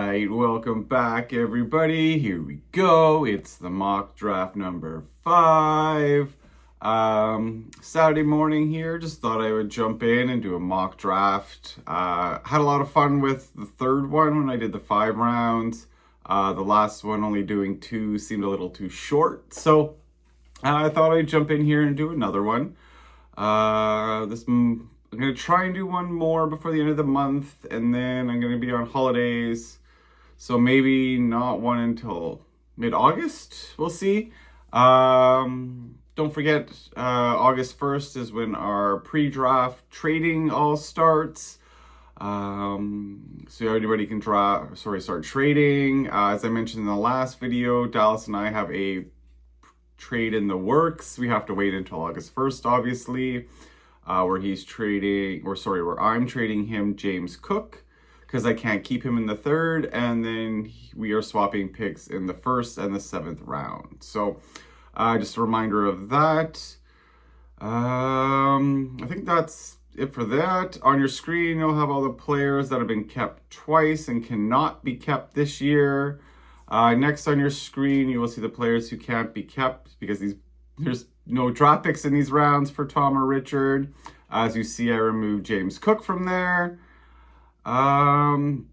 right, welcome back everybody. Here we go. It's the mock draft number 5. Saturday morning here. Just thought I would jump in and do a mock draft. Had a lot of fun with the third one when I did the 5 rounds. The last one only doing 2 seemed a little too short. So I thought I'd jump in here and do another one. I'm going to try and do one more before the end of the month, and then I'm going to be on holidays, so maybe not one until mid-August. We'll see. Don't forget, August 1st is when our pre-draft trading all starts. So everybody can start trading. As I mentioned in the last video, Dallas and I have a trade in the works. We have to wait until August 1st, obviously. Where I'm trading him James Cook because I can't keep him in the 3rd, and then we are swapping picks in the 1st and the 7th round. So just a reminder of that. I think that's it for that. On your screen, you'll have all the players that have been kept twice and cannot be kept this year. Next on your screen, you will see the players who can't be kept because there's no draft picks in these rounds for Tom or Richard. As you see, I removed James Cook from there. And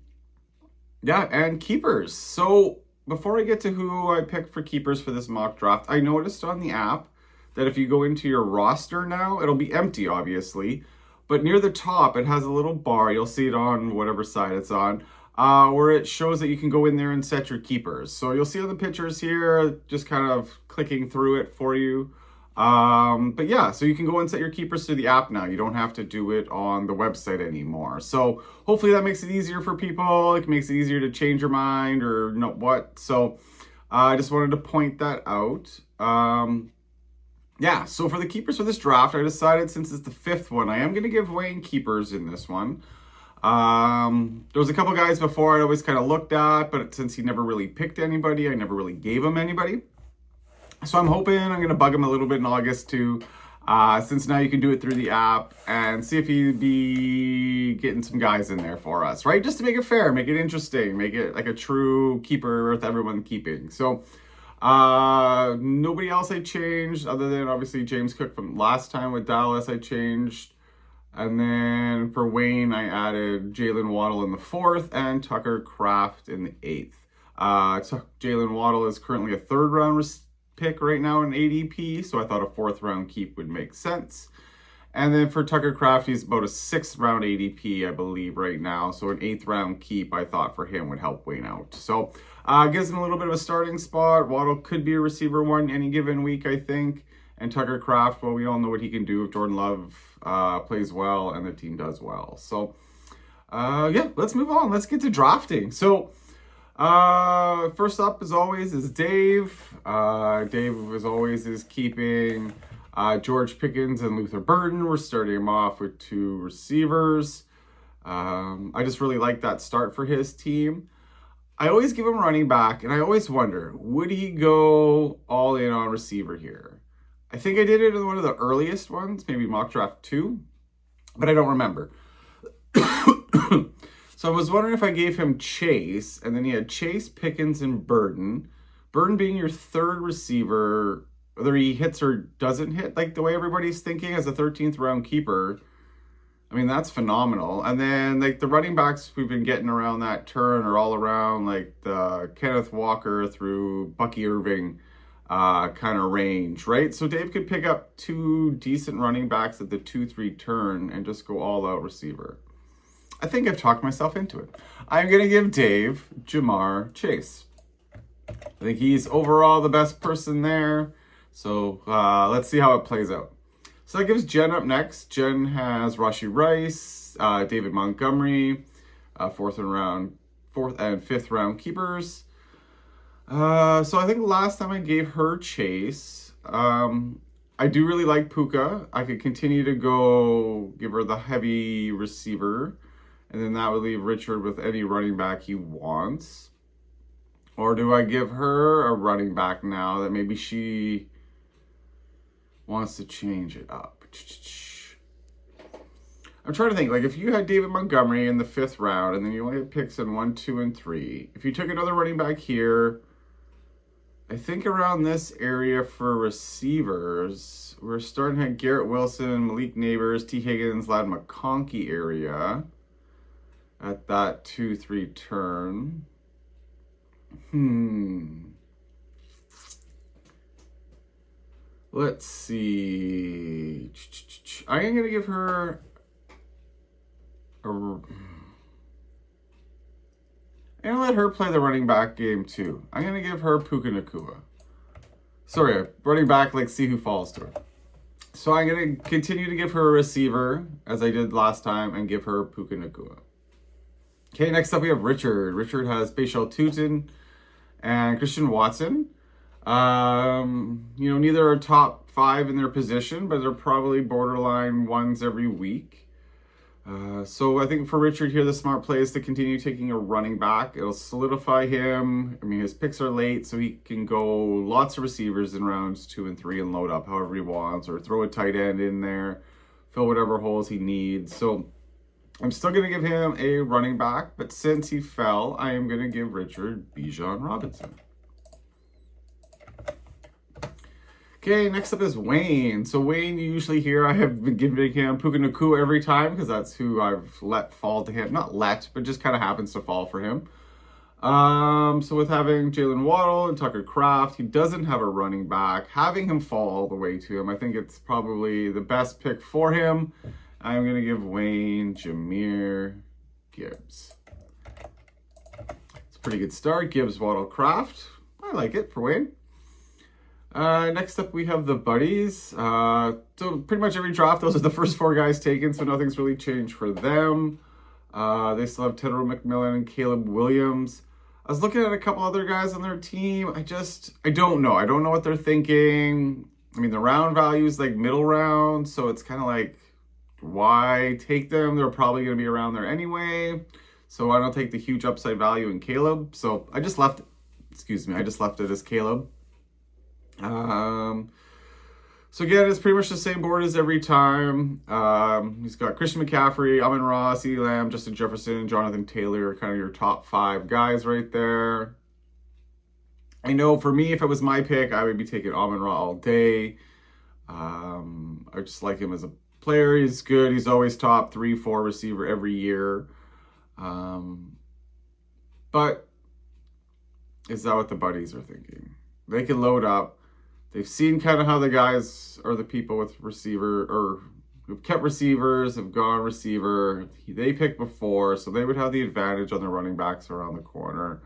keepers. So before I get to who I picked for keepers for this mock draft, I noticed on the app that if you go into your roster now, it'll be empty, obviously. But near the top, it has a little bar. You'll see it on whatever side it's on. Where it shows that you can go in there and set your keepers. So you'll see on the pictures here, just kind of clicking through it for you. But yeah, so you can go and set your keepers through the app now. You don't have to do it on the website anymore. So hopefully that makes it easier for people. It makes it easier to change your mind or know what. So I just wanted to point that out. So for the keepers for this draft, I decided since it's the 5th one, I am going to give Wayne keepers in this one. There was a couple guys before I always kind of looked at, but since he never really picked anybody, I never really gave him anybody. So I'm hoping I'm going to bug him a little bit in August too, since now you can do it through the app and see if he'd be getting some guys in there for us, right? Just to make it fair, make it interesting, make it like a true keeper with everyone keeping. So nobody else I changed other than obviously James Cook from last time with Dallas I changed. And then for Wayne, I added Jalen Waddle in the 4th and Tucker Kraft in the 8th. Jalen Waddle is currently a 3rd round pick right now in ADP, so I thought a 4th round keep would make sense. And then for Tucker Kraft, he's about a 6th round ADP, I believe, right now. So an 8th round keep, I thought for him would help Wayne out. So gives him a little bit of a starting spot. Waddle could be a receiver 1 any given week, I think. And Tucker Kraft, well, we all know what he can do if Jordan Love plays well and the team does well. So, let's move on. Let's get to drafting. So, first up, as always, is Dave. Dave, as always, is keeping George Pickens and Luther Burden. We're starting him off with 2 receivers. I just really like that start for his team. I always give him running back, and I always wonder, would he go all in on receiver here? I think I did it in one of the earliest ones, maybe mock draft 2, but I don't remember. So I was wondering if I gave him Chase, and then he had Chase, Pickens, and Burden. Burden being your 3rd receiver, whether he hits or doesn't hit, like the way everybody's thinking as a 13th round keeper. I mean, that's phenomenal. And then like the running backs we've been getting around that turn are all around like the Kenneth Walker through Bucky Irving kind of range, right? So Dave could pick up 2 decent running backs at the 2-3 turn and just go all out receiver. I think I've talked myself into it. I'm going to give Dave Jamar Chase. I think he's overall the best person there. So let's see how it plays out. So that gives Jen up next. Jen has Rashee Rice, David Montgomery, 4th and 5th round keepers. So I think last time I gave her Chase. I do really like Puka. I could continue to give her the heavy receiver, and then that would leave Richard with any running back he wants. Or do I give her a running back now that maybe she wants to change it up? I'm trying to think, like, if you had David Montgomery in the 5th round, and then you only had picks in 1, 2, and 3, if you took another running back here, I think around this area for receivers, we're starting at Garrett Wilson, Malik Neighbors, T. Higgins, Lad McConkey area at that 2-3 turn. Let's see. I'm going to give her I'm going to let her play the running back game too. I'm going to give her Puka Nacua. Sorry, running back, like, see who falls to her. So I'm going to continue to give her a receiver, as I did last time, and give her Puka Nacua. Okay, next up we have Richard. Richard has Bashal Tutin and Christian Watson. Neither are top 5 in their position, but they're probably borderline ones every week. So I think for Richard here, the smart play is to continue taking a running back. It'll solidify him. I mean, his picks are late, so he can go lots of receivers in rounds 2 and 3 and load up however he wants, or throw a tight end in there, fill whatever holes he needs. So I'm still going to give him a running back, but since he fell, I am going to give Richard Bijan Robinson. Okay, next up is Wayne. So Wayne, you usually hear I have been giving him Puka Nacua every time because that's who I've let fall to him. Not let, but just kind of happens to fall for him. So with having Jalen Waddle and Tucker Kraft, he doesn't have a running back. Having him fall all the way to him, I think it's probably the best pick for him. I'm going to give Wayne Jahmyr Gibbs. It's a pretty good start. Gibbs, Waddle, Kraft. I like it for Wayne. Next up, we have the buddies. So pretty much every draft, those are the first 4 guys taken, so nothing's really changed for them. They still have Tedro McMillan and Caleb Williams. I was looking at a couple other guys on their team. I don't know. I don't know what they're thinking. I mean, the round value is like middle round, so it's kind of like, why take them? They're probably going to be around there anyway. So I don't take the huge upside value in Caleb. So I just left it as Caleb. So again, it's pretty much the same board as every time. He's got Christian McCaffrey, Amon-Ra, CeeDee Lamb, Justin Jefferson, Jonathan Taylor, kind of your top 5 guys right there. I know for me, if it was my pick, I would be taking Amon-Ra all day. I just like him as a player. He's good. He's always top 3-4 receiver every year. But is that what the buddies are thinking? They can load up. They've seen kind of how the guys or the people with receiver or who've kept receivers have gone receiver. They picked before, so they would have the advantage on the running backs around the corner.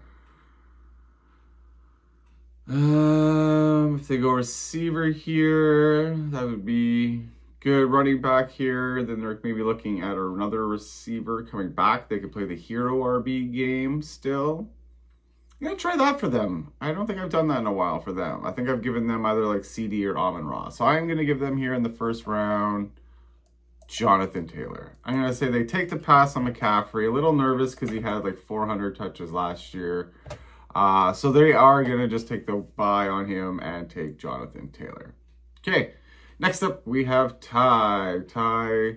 If they go receiver here, that would be good. Running back here, then they're maybe looking at another receiver coming back. They could play the hero RB game still. I'm going to try that for them. I don't think I've done that in a while for them. I think I've given them either like CD or Amon-Ra. So I'm going to give them here in the first round, Jonathan Taylor. I'm going to say they take the pass on McCaffrey. A little nervous because he had like 400 touches last year. So they are going to just take the buy on him and take Jonathan Taylor. Okay, next up we have Ty. Ty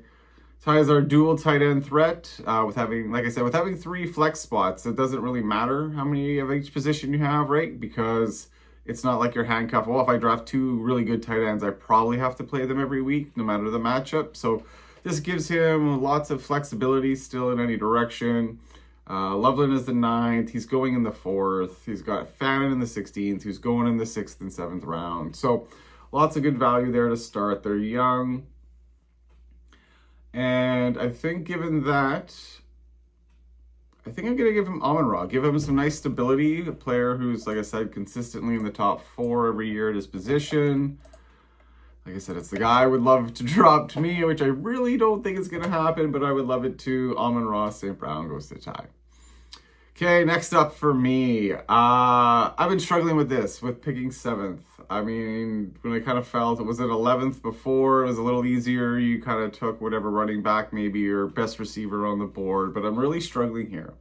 is our dual tight end threat with having, like I said, with having 3 flex spots. It doesn't really matter how many of each position you have, right? Because it's not like you're handcuffed. Well, if I draft 2 really good tight ends, I probably have to play them every week, no matter the matchup. So this gives him lots of flexibility still in any direction. Loveland is the 9th. He's going in the 4th. He's got Fannin in the 16th. Who's going in the 6th and 7th round. So lots of good value there to start. They're young. And I think given that, I think I'm going to give him Amon-Ra. Give him some nice stability. A player who's, like I said, consistently in the top 4 every year at his position. Like I said, it's the guy I would love to drop to me, which I really don't think is going to happen, but I would love it too. Amon-Ra, St. Brown goes to Ty. Okay, next up for me. I've been struggling with this, with picking 7th. I mean, when I kind of felt it was at 11th before, it was a little easier. You kind of took whatever running back, maybe your best receiver on the board, but I'm really struggling here.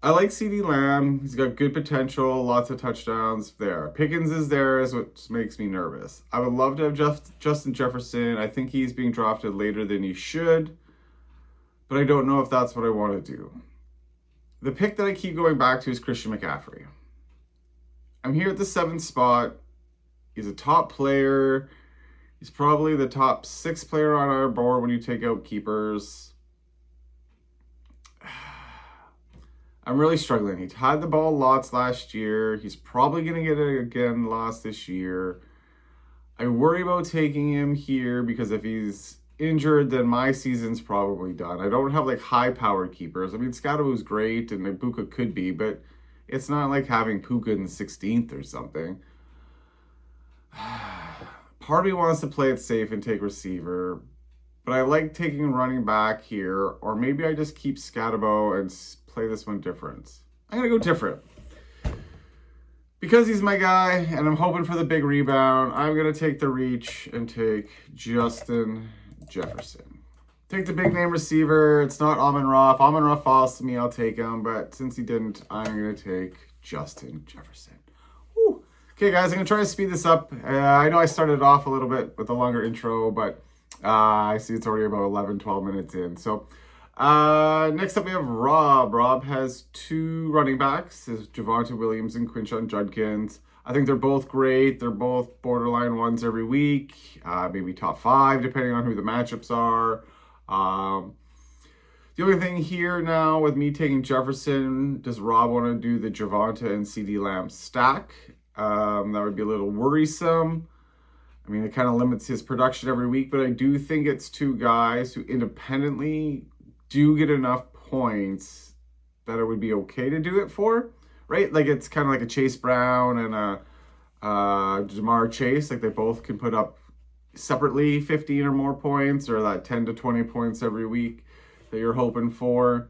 I like CeeDee Lamb. He's got good potential, lots of touchdowns there. Pickens is there, is what makes me nervous. I would love to have Justin Jefferson. I think he's being drafted later than he should, but I don't know if that's what I want to do. The pick that I keep going back to is Christian McCaffrey. I'm here at the 7th spot. He's a top player. He's probably the top 6 player on our board when you take out keepers. I'm really struggling. He had the ball lots last year. He's probably going to get it again lost this year. I worry about taking him here because if he's injured, then my season's probably done. I don't have like high-powered keepers. I mean, Scadaboo's great and Ibuka could be, but it's not like having Puka in the 16th or something. Part of me wants to play it safe and take receiver, but I like taking running back here, or maybe I just keep Scadabo and play this one different. I'm going to go different. Because he's my guy and I'm hoping for the big rebound, I'm going to take the reach and take Justin Jefferson. Take the big name receiver. It's not Amon-Ra. If Amon-Ra falls to me, I'll take him. But since he didn't, I'm going to take Justin Jefferson. Woo. Okay, guys, I'm going to try to speed this up. I know I started off a little bit with a longer intro, but I see it's already about 11, 12 minutes in. So next up we have Rob. Rob has 2 running backs. There's Javonte Williams and Quinshon Judkins. I think they're both great. They're both borderline ones every week. Maybe top 5 depending on who the matchups are. The only thing here now with me taking Jefferson, does Rob want to do the Javonte and CeeDee Lamb stack? That would be a little worrisome. I mean, it kind of limits his production every week, but I do think it's 2 guys who independently do get enough points that it would be okay to do it for, right? Like it's kind of like a Chase Brown and a Jamar Chase. Like they both can put up separately 15 or more points, or that 10 to 20 points every week that you're hoping for.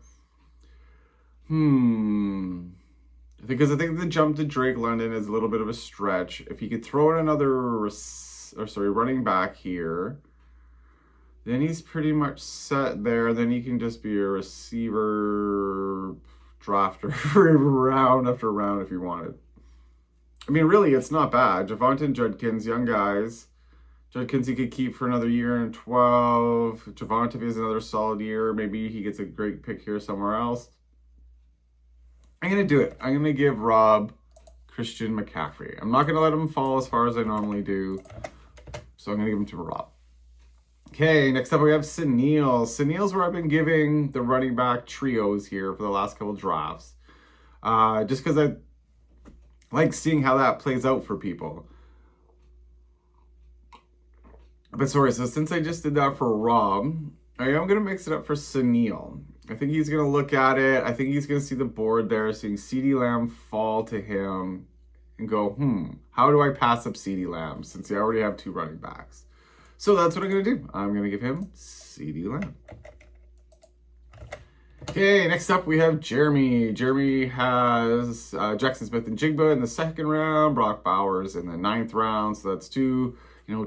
Because I think the jump to Drake London is a little bit of a stretch. If he could throw in another running back here, then he's pretty much set there. Then he can just be a receiver drafter round after round if you wanted. I mean, really, it's not bad. Javonte and Judkins, young guys. Judkins he could keep for another year and 12. Javonte has another solid year. Maybe he gets a great pick here somewhere else. I'm going to do it. I'm going to give Rob Christian McCaffrey. I'm not going to let him fall as far as I normally do. So I'm going to give him to Rob. Okay, next up we have Sunil. Sunil's where I've been giving the running back trios here for the last couple drafts. Just because I like seeing how that plays out for people. But sorry, so since I just did that for Rob, I am going to mix it up for Sunil. I think he's going to look at it. I think he's going to see the board there, seeing CeeDee Lamb fall to him and go, how do I pass up CeeDee Lamb since I already have 2 running backs? So that's what I'm going to do. I'm going to give him CeeDee Lamb. Okay, next up we have Jeremy. Jeremy has Jackson Smith and Jigba in the 2nd round, Brock Bowers in the 9th round. So that's 2,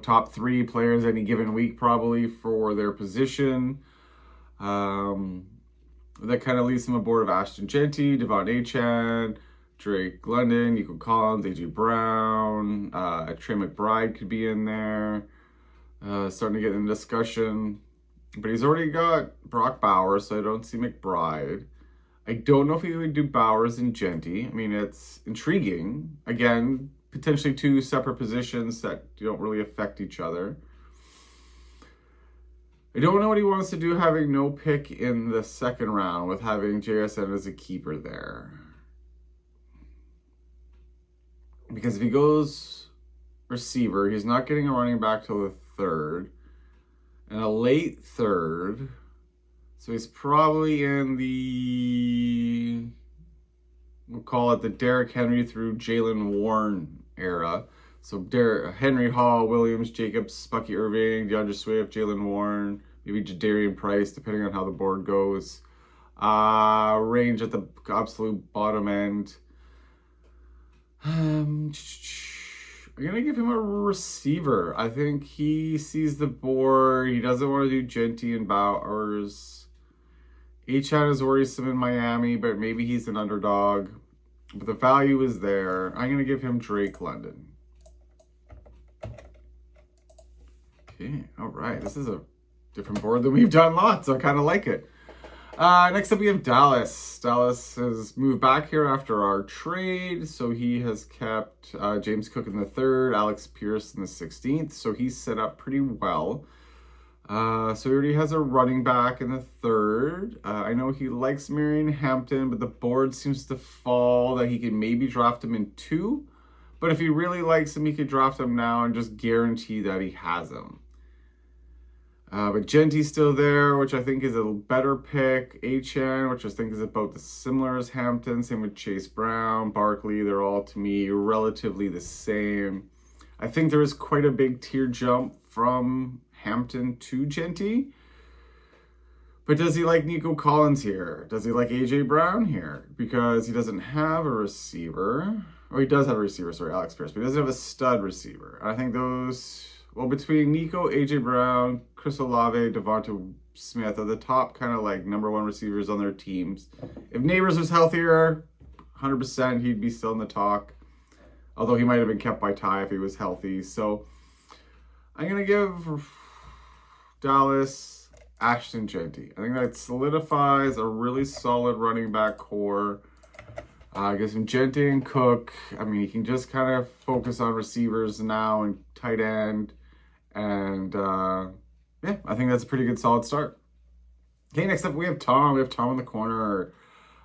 top 3 players any given week probably for their position. That kind of leaves him a board of Ashton Genty, Devon Achane, Drake London, Nico Collins, A.J. Brown, Trey McBride could be in there. Starting to get in discussion. But he's already got Brock Bowers, so I don't see McBride. I don't know if he would do Bowers and Genty. I mean, it's intriguing. Again, potentially 2 separate positions that don't really affect each other. I don't know what he wants to do having no pick in the 2nd round with having JSN as a keeper there. Because if he goes receiver, he's not getting a running back till the 3rd. And a late 3rd. So he's probably in the, we'll call it the Derrick Henry through Jalen Warren era. So Henry, Hall, Williams, Jacobs, Bucky Irving, DeAndre Swift, Jalen Warren, maybe Jadarian Price, depending on how the board goes. Range at the absolute bottom end. I'm going to give him a receiver. I think he sees the board. He doesn't want to do Genty and Bowers Achan is worrisome in Miami, but maybe he's an underdog. But the value is there. I'm going to give him Drake London. Okay, all right. This is a different board than we've done lots. I kind of like it. Next up, we have Dallas. Dallas has moved back here after our trade. So he has kept James Cook in the 3rd, Alex Pierce in the 16th. So he's set up pretty well. So he already has a running back in the 3rd. I know he likes Marion Hampton, but the board seems to fall that he can maybe draft him in 2. But if he really likes him, he could draft him now and just guarantee that he has him. But Genty's still there, which I think is a better pick. Achan, which I think is about the similar as Hampton. Same with Chase Brown, Barkley. They're all, to me, relatively the same. I think there is quite a big tier jump from Hampton to Genty. But does he like Nico Collins here? Does he like A.J. Brown here? Because he doesn't have a receiver. Or he does have a receiver, sorry, Alex Pierce. But he doesn't have a stud receiver. I think those... Well, between Nico, A.J. Brown, Chris Olave, Devonta Smith are the top kind of like #1 receivers on their teams. If Neighbors was healthier, 100% he'd be still in the talk. Although he might have been kept by Ty if he was healthy. So I'm going to give Dallas Ashton Genty. I think that solidifies a really solid running back core. Gives him Genty and Cook. I mean, he can just kind of focus on receivers now and tight end. And, yeah, I think that's a pretty good solid start. Okay, next up we have Tom. We have Tom in the corner.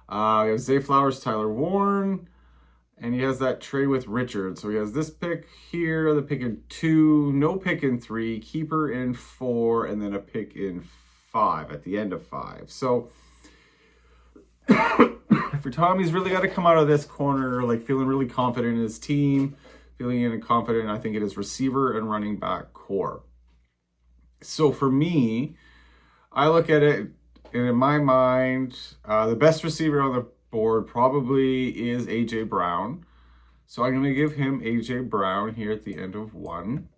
We have Zay Flowers, Tyler Warren. And he has that trade with Richard. So he has this pick here, the pick in 2, no pick in 3, keeper in 4, and then a pick in 5 at the end of 5. So for Tom, he's really got to come out of this corner like feeling really confident in his team, feeling confident, I think, in his receiver and running back core. So for me, I look at it, and in my mind, the best receiver on the board probably is A.J. Brown. So I'm going to give him A.J. Brown here at the end of 1.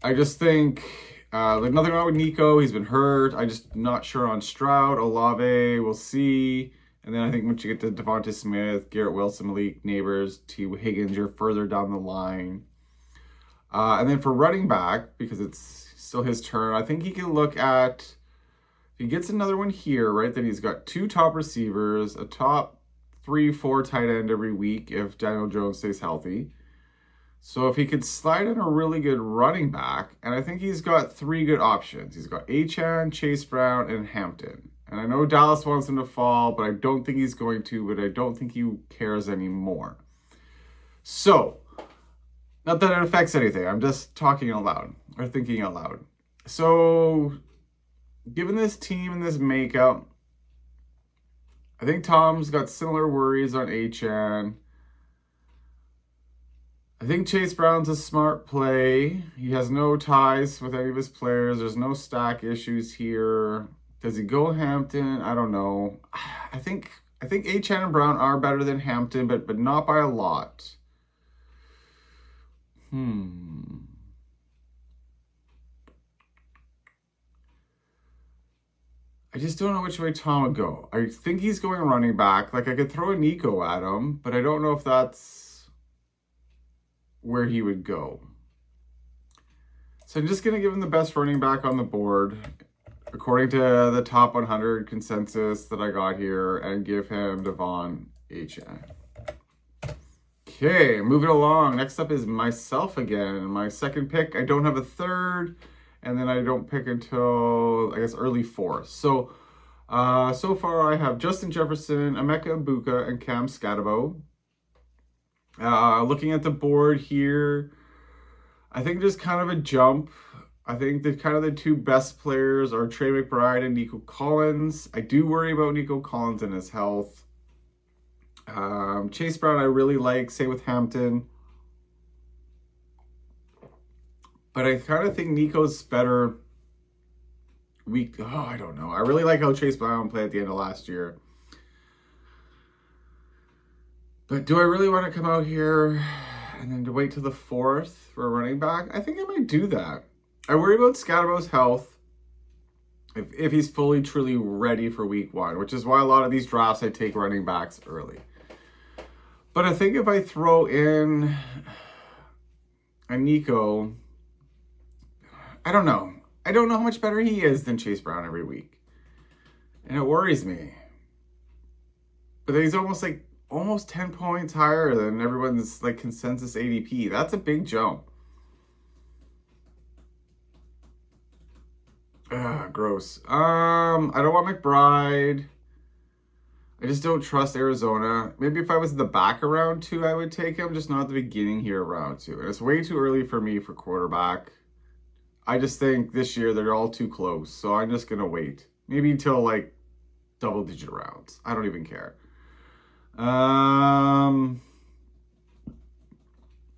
I just think... like nothing wrong with Nico. He's been hurt. I'm just not sure on Stroud. Olave, we'll see. And then I think once you get to Devonta Smith, Garrett Wilson, Malik Neighbors, T. Higgins, you're further down the line. And then for running back, because it's still his turn, I think he can look at, if he gets another one here, right, then he's got 2 top receivers, a top 3-4 tight end every week if Daniel Jones stays healthy. So if he could slide in a really good running back, and I think he's got 3 good options. He's got Achan, Chase Brown, and Hampton. And I know Dallas wants him to fall, but I don't think he's going to, but I don't think he cares anymore. So, not that it affects anything. I'm just talking out loud, or thinking out loud. So, given this team and this makeup, I think Tom's got similar worries on Achan. I think Chase Brown's a smart play. He has no ties with any of his players. There's no stack issues here. Does he go Hampton? I don't know. I think Achan and Brown are better than Hampton, but not by a lot. I just don't know which way Tom would go. I think he's going running back. Like, I could throw a Nico at him, but I don't know if that's where he would go. So I'm just going to give him the best running back on the board, according to the top 100 consensus that I got here, and give him Devon Achan. Okay, moving along. Next up is myself again. My second pick. I don't have a third, and then I don't pick until, I guess, early fourth. So far I have Justin Jefferson, Emeka Egbuka, and Cam Scatabo. Looking at the board here, I think there's kind of a jump. I think that kind of the 2 best players are Trey McBride and Nico Collins. I do worry about Nico Collins and his health. Chase Brown I really like, same with Hampton. But I kind of think Nico's better I don't know. I really like how Chase Brown played at the end of last year. But do I really want to come out here and then to wait till the 4th for a running back? I think I might do that. I worry about Scadabo's health. if he's fully, truly ready for week 1, which is why a lot of these drafts I take running backs early. But I think if I throw in a Nico, I don't know. I don't know how much better he is than Chase Brown every week. And it worries me. But he's almost 10 points higher than everyone's like consensus ADP. That's a big jump. Gross. I don't want McBride. I just don't trust Arizona. Maybe if I was in the back of round 2, I would take him, just not at the beginning here of round 2. And it's way too early for me for quarterback. I just think this year they're all too close, so I'm just going to wait. Maybe until like double-digit rounds. I don't even care.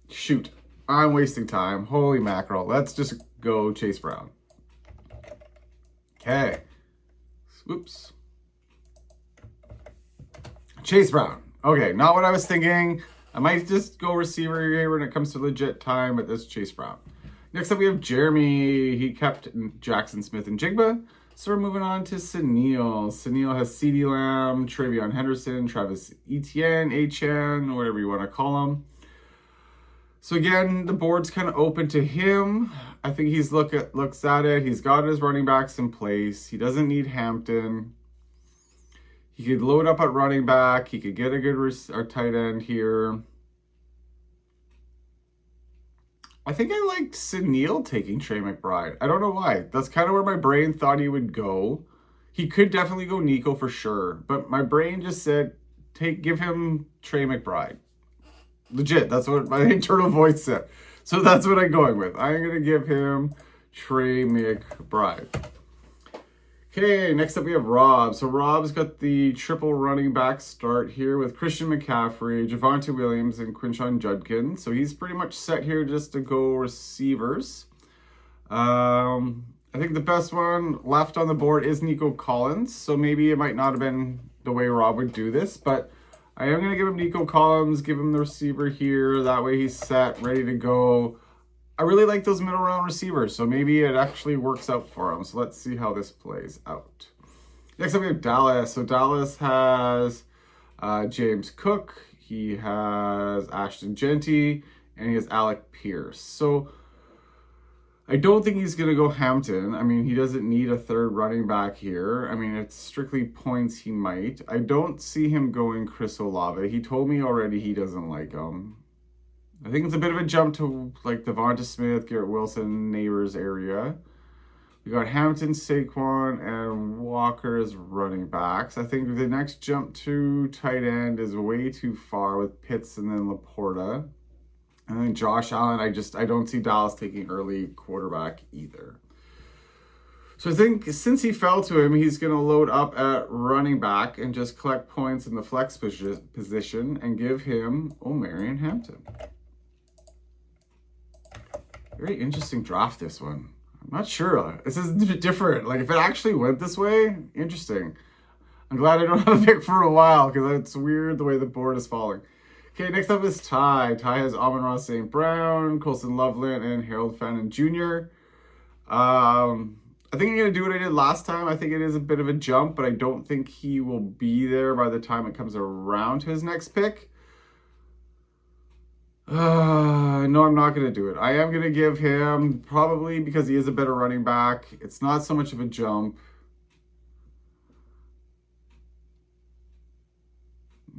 Shoot. I'm wasting time. Holy mackerel. Let's just go Chase Brown. Okay. Whoops. Chase Brown. Okay, not what I was thinking. I might just go receiver here when it comes to legit time, but this is Chase Brown. Next up, we have Jeremy. He kept Jackson Smith and Jigba. So we're moving on to Sunil. Sunil has CeeDee Lamb, Travion Henderson, Travis Etienne, HN, whatever you want to call him. So again, the board's kind of open to him. I think he's looks at it. He's got his running backs in place. He doesn't need Hampton. He could load up at running back. He could get a good tight end here. I think I liked Sunil taking Trey McBride. I don't know why. That's kind of where my brain thought he would go. He could definitely go Nico for sure. But my brain just said, give him Trey McBride. Legit, that's what my internal voice said. So that's what I'm going with. I'm going to give him Trey McBride. Okay, next up we have Rob. So Rob's got the triple running back start here with Christian McCaffrey, Javonte Williams, and Quinshon Judkins. So he's pretty much set here just to go receivers. I think the best one left on the board is Nico Collins. So maybe it might not have been the way Rob would do this, but I am going to give him Nico Collins, give him the receiver here. That way he's set, ready to go. I really like those middle round receivers, so maybe it actually works out for him. So let's see how this plays out. Next up we have Dallas. So Dallas has James Cook, he has Ashton Genty, and he has Alec Pierce. So I don't think he's going to go Hampton. I mean, he doesn't need a third running back here. I mean, it's strictly points he might. I don't see him going Chris Olave. He told me already he doesn't like him. I think it's a bit of a jump to like Devonta Smith, Garrett Wilson, Neighbors area. We got Hampton, Saquon, and Walker as running backs. I think the next jump to tight end is way too far with Pitts and then Laporta. And then Josh Allen, I don't see Dallas taking early quarterback either. So I think since he fell to him, he's going to load up at running back and just collect points in the flex position and give him Omarion Hampton. Very interesting draft, this one. I'm not sure. This is different. Like, if it actually went this way, interesting. I'm glad I don't have a pick for a while because it's weird the way the board is falling. Okay, next up is Ty. Ty has Amon-Ra St. Brown, Colson Loveland, and Harold Fannin Jr. I think I'm going to do what I did last time. I think it is a bit of a jump, but I don't think he will be there by the time it comes around to his next pick. No, I'm not going to do it. I am going to give him, probably because he is a better running back. It's not so much of a jump.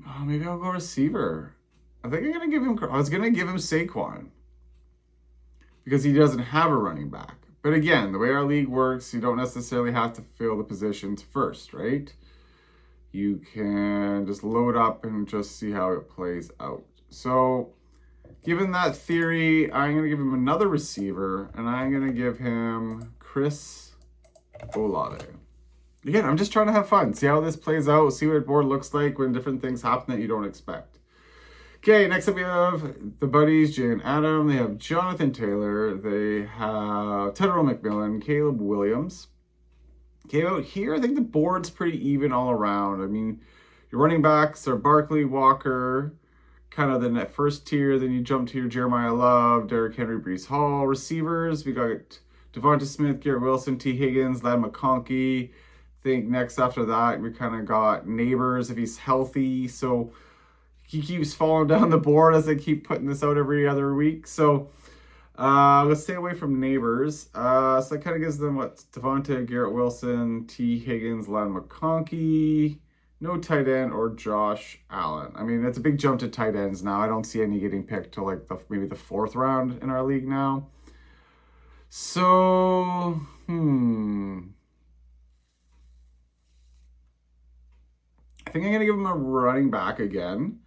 Oh, maybe I'll go receiver. I think I'm going to give him, I was going to give him Saquon because he doesn't have a running back. But again, the way our league works, you don't necessarily have to fill the positions first, right? You can just load up and just see how it plays out. So given that theory, I'm going to give him another receiver, and I'm going to give him Chris Olave. Again, I'm just trying to have fun. See how this plays out. See what board looks like when different things happen that you don't expect. Okay, next up we have the buddies, Jay and Adam. They have Jonathan Taylor. They have Tedero McMillan, Caleb Williams. Okay, out here, I think the board's pretty even all around. I mean, your running backs are Barkley, Walker, kind of the first tier. Then you jump to your Jeremiah Love, Derrick Henry, Breece Hall. Receivers, we got Devonta Smith, Garrett Wilson, T. Higgins, Ladd McConkey. I think next after that, we kind of got Neighbors if he's healthy. So he keeps falling down the board as they keep putting this out every other week. So let's stay away from Neighbors. So that kind of gives them what? Devonta, Garrett Wilson, T. Higgins, Ladd McConkey. No tight end or Josh Allen. I mean, it's a big jump to tight ends now. I don't see any getting picked till like maybe the 4th round in our league now. So, I think I'm going to give him a running back again.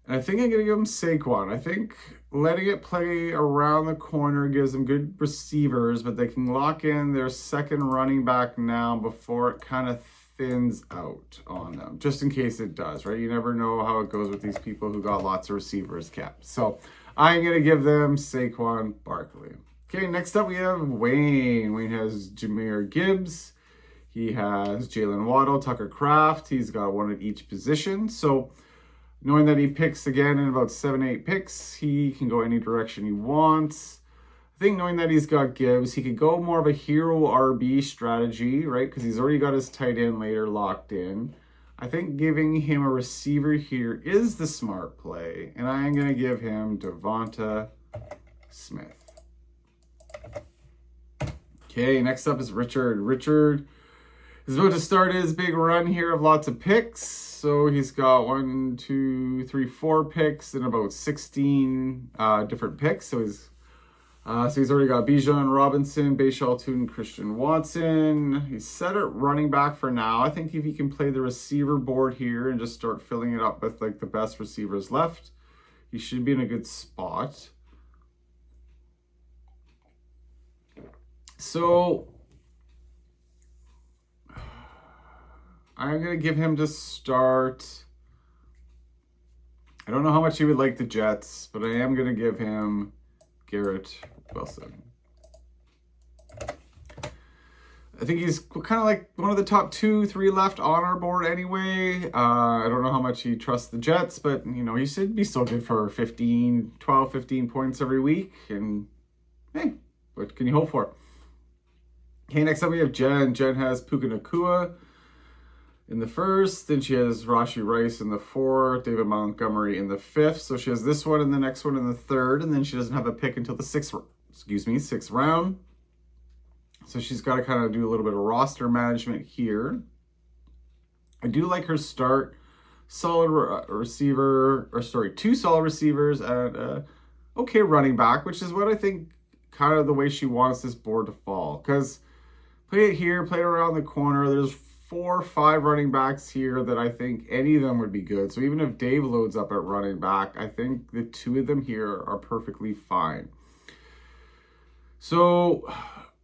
And I think I'm going to give him Saquon. I think letting it play around the corner gives them good receivers, but they can lock in their second running back now before it kind of thins out on them, just in case it does, right? You never know how it goes with these people who got lots of receivers kept. So I'm going to give them Saquon Barkley. Okay, next up we have Wayne. Wayne has Jahmyr Gibbs. He has Jalen Waddle, Tucker Kraft. He's got one at each position. So knowing that he picks again in about 7-8 picks, he can go any direction he wants. I think knowing that he's got Gibbs, he could go more of a hero RB strategy, right? Because he's already got his tight end later locked in. I think giving him a receiver here is the smart play. And I am going to give him Devonta Smith. Okay, next up is Richard. Richard is about to start his big run here of lots of picks. So he's got 1, 2, 3, 4 picks and about 16 different picks. So he's already got Bijan Robinson, Bashal Tootin, Christian Watson. He's set at running back for now. I think if he can play the receiver board here and just start filling it up with like the best receivers left, he should be in a good spot. So I'm going to give him to start. I don't know how much he would like the Jets, but I am going to give him Garrett Wilson. I think he's kind of like one of the top 2, 3 left on our board anyway. I don't know how much he trusts the Jets, but you know, he should be still good for 12, 15 points every week. And hey, what can you hope for? Okay, next up we have Jen. Jen has Puka Nacua in the 1st. Then she has Rashee Rice in the 4th, David Montgomery in the 5th. So she has this one and the next one in the 3rd, and then she doesn't have a pick until the 6th round. So she's got to kind of do a little bit of roster management here. I do like her start. Solid receiver, or sorry, 2 solid receivers and okay running back, which is what I think kind of the way she wants this board to fall. Because play it here, play it around the corner. There's 4 or 5 running backs here that I think any of them would be good. So even if Dave loads up at running back, I think the 2 of them here are perfectly fine. So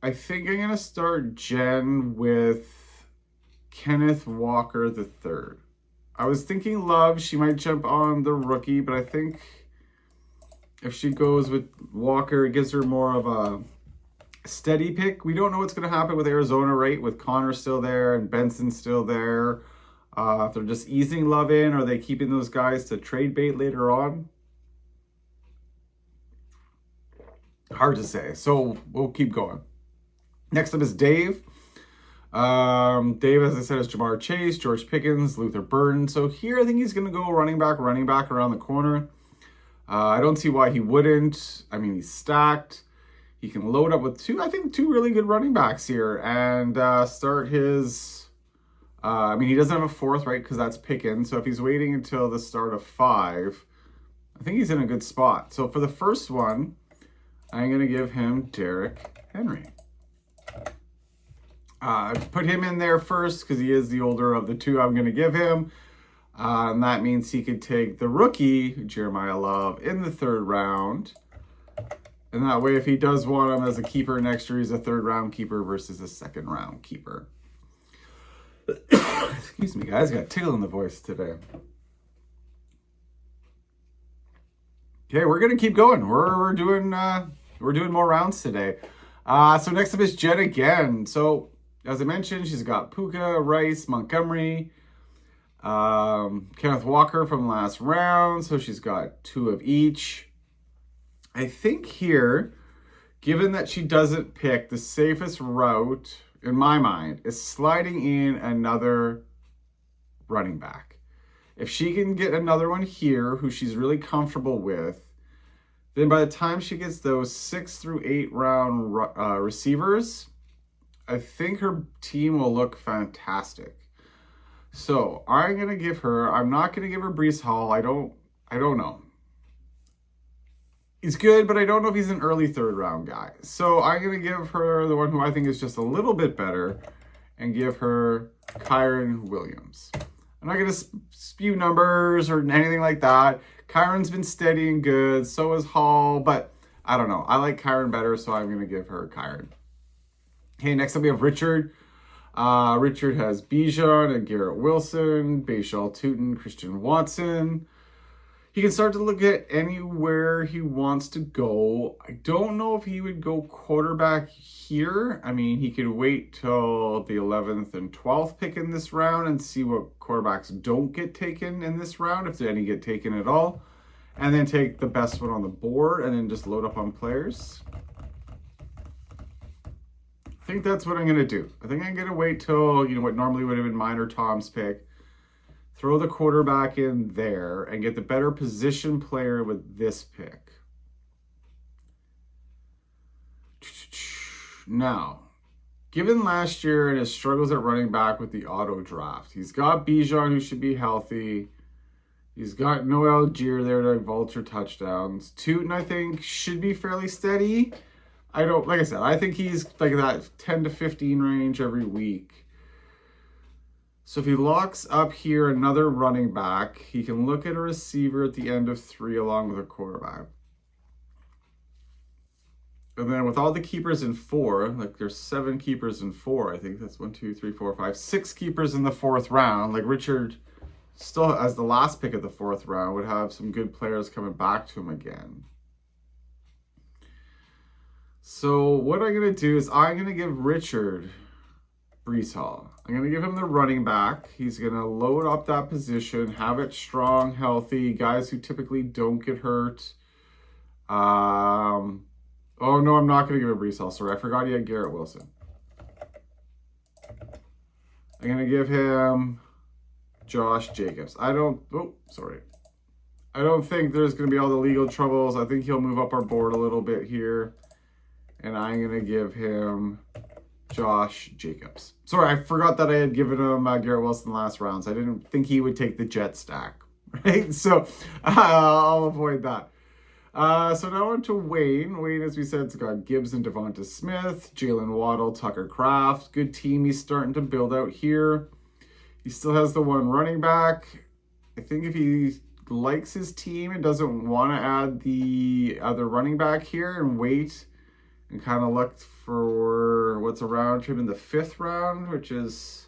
I think I'm going to start Jen with Kenneth Walker III. I was thinking Love. She might jump on the rookie, but I think if she goes with Walker, it gives her more of a steady pick. We don't know what's going to happen with Arizona, right? With Connor still there and Benson still there. If they're just easing Love in, or are they keeping those guys to trade bait later on? Hard to say. So we'll keep going. Next up is Dave. Dave, as I said, is Jamar Chase, George Pickens, Luther Burden. So here I think he's going to go running back around the corner. I don't see why he wouldn't. I mean, he's stacked. He can load up with 2 really good running backs here and start his... I mean, he doesn't have a 4th, right, because that's Pickens. So if he's waiting until the start of 5, I think he's in a good spot. So for the first one, I'm going to give him Derrick Henry. Put him in there first because he is the older of the 2 I'm going to give him. And that means he could take the rookie, Jeremiah Love, in the 3rd round. And that way, if he does want him as a keeper next year, he's a 3rd round keeper versus a 2nd round keeper. Excuse me, guys. Got a tickle in the voice today. Okay, we're gonna keep going. We're doing more rounds today. So next up is Jen again. So as I mentioned, she's got Puka, Rice, Montgomery, Kenneth Walker from last round. So she's got 2 of each. I think here, Given that she doesn't pick, the safest route, in my mind, is sliding in another running back. If she can get another one here who she's really comfortable with, then by the time she gets those 6 through 8 round receivers, I think her team will look fantastic. So I'm going to give her, I'm not going to give her Breece Hall. I don't know. He's good, but I don't know if he's an early third round guy. So I'm going to give her the one who I think is just a little bit better and give her Kyren Williams. I'm not going to spew numbers or anything like that. Kyron's been steady and good. So is Hall, but I don't know. I like Kyren better, so I'm going to give her Kyren. Okay, next up we have Richard. Richard has Bijan and Garrett Wilson, Bashal Tutin, Christian Watson. He can start to look at anywhere he wants to go. I don't know if he would go quarterback here. I mean, he could wait till the 11th and 12th pick in this round and see what quarterbacks don't get taken in this round, if any get taken at all, and then take the best one on the board and then just load up on players. I think that's what I'm going to do. I think I'm going to wait till, what normally would have been mine or Tom's pick. Throw the quarterback in there and get the better position player with this pick. Now, given last year and his struggles at running back with the auto draft, he's got Bijan who should be healthy. He's got Noel Algier there to vulture touchdowns. Tutin, I think, should be fairly steady. Like I said, I think he's like that 10 to 15 range every week. So if he locks up here another running back, he can look at a receiver at the end of 3 along with a quarterback. And then with all the keepers in 4, like there's 7 keepers in 4, I think that's 1, 2, 3, 4, 5, 6 keepers in the 4th round. Like Richard still, as the last pick of the 4th round, would have some good players coming back to him again. So what I'm going to do is I'm going to give Richard Breece Hall. I'm going to give him the running back. He's going to load up that position, have it strong, healthy, guys who typically don't get hurt. Oh, no, I'm not going to give him Breece Hall. Sorry, I forgot he had Garrett Wilson. I'm going to give him Josh Jacobs. I don't think there's going to be all the legal troubles. I think he'll move up our board a little bit here. And I'm going to give him Josh Jacobs. Sorry, I forgot that I had given him Garrett Wilson last round. So I didn't think he would take the jet stack, right? So I'll avoid that. So now on to Wayne. Wayne, as we said, has got Gibbs and Devonta Smith, Jalen Waddle, Tucker Kraft. Good team he's starting to build out here. He still has the one running back. I think if he likes his team and doesn't want to add the other running back here and wait and kind of look for what's around him in the 5th round, which is,